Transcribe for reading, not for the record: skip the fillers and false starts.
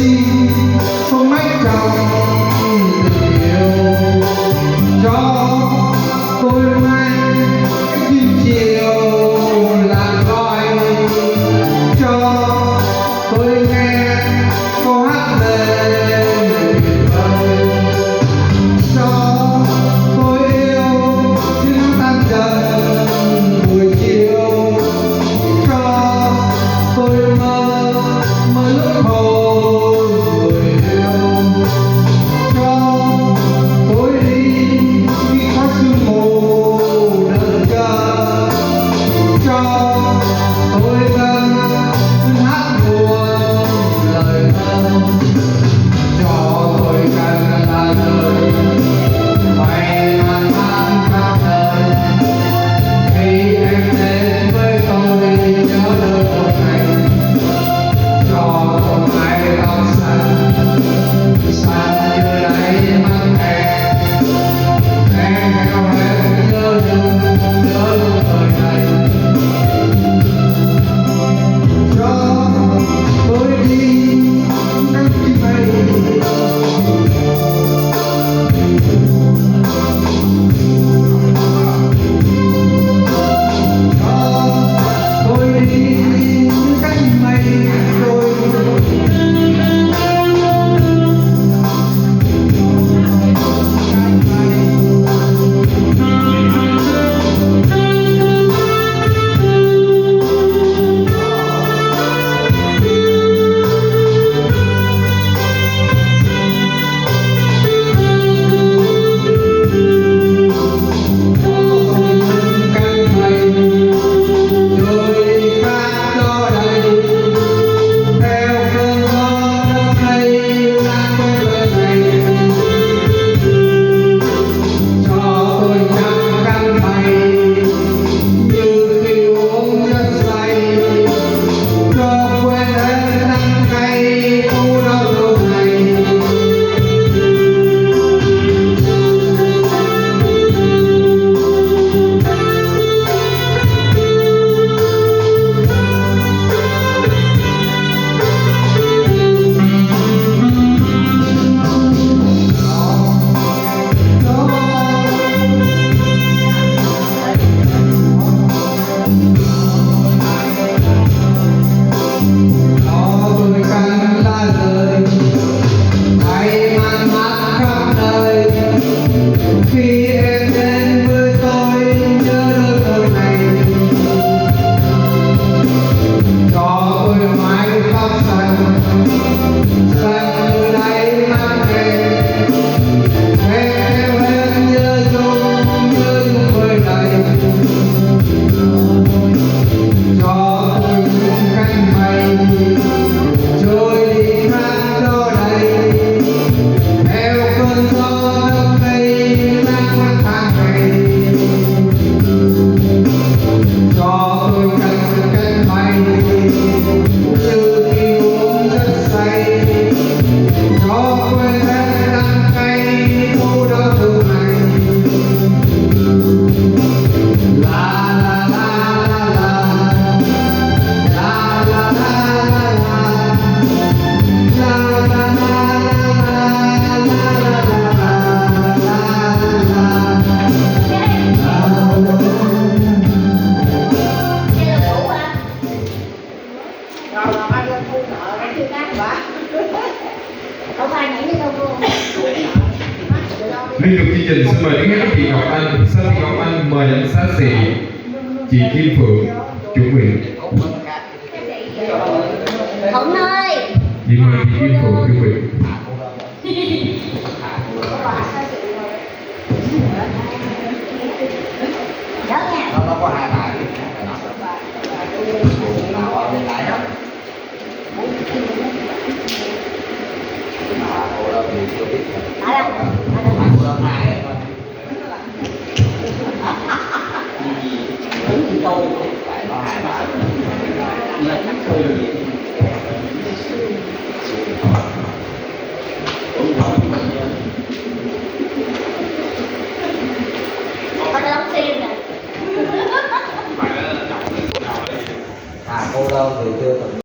chi không mách trong tình yêu cho tôi mang cái chim chiều là gọi cho tôi nghe câu hát về biển vời cho tôi yêu những tan dần buổi chiều cho tôi mơ lúc hồn người yêu cho tôi đi khi khói sương mù đợi chờ cho tôi gần hát buồn lời thơ cho tôi gần là lời bay lang thang khắp đời khi em đến với tôi nhớ nơi một ngày cho tôi mái tóc xanh xanh như đáy mắt em theo em nhớ nhung thời này cho tôi đi cách chim bay tôi đi những cánh mây trôi khi em đến với tôi nhớ nơi thời này cho tôi mái tóc xanh xanh như đáy mắt em theo em nhớ nhung thời này cho tôi những cánh mây trôi đi khắp cho đây theo cơn gió cho tôi cánh bay như khi uống rất say cho quên hết đắng cay nỗi đau thương này la la la la la la la la Liên tục chương trình xin mời đến hát chị Ngọc Anh. Sau chị Ngọc Anh mời ảnh xá xị chị Kim Phượng chuẩn bị. Thuận ơi. Chị mời chị Kim Phượng chuẩn bị. Đỡ nha. Nó có hai bài. Cô đâu thì chưa biết. Cô đâu hai thôi. Tôi phải có hai bài. Con đóng phim nè. Cô đâu thì chưa từng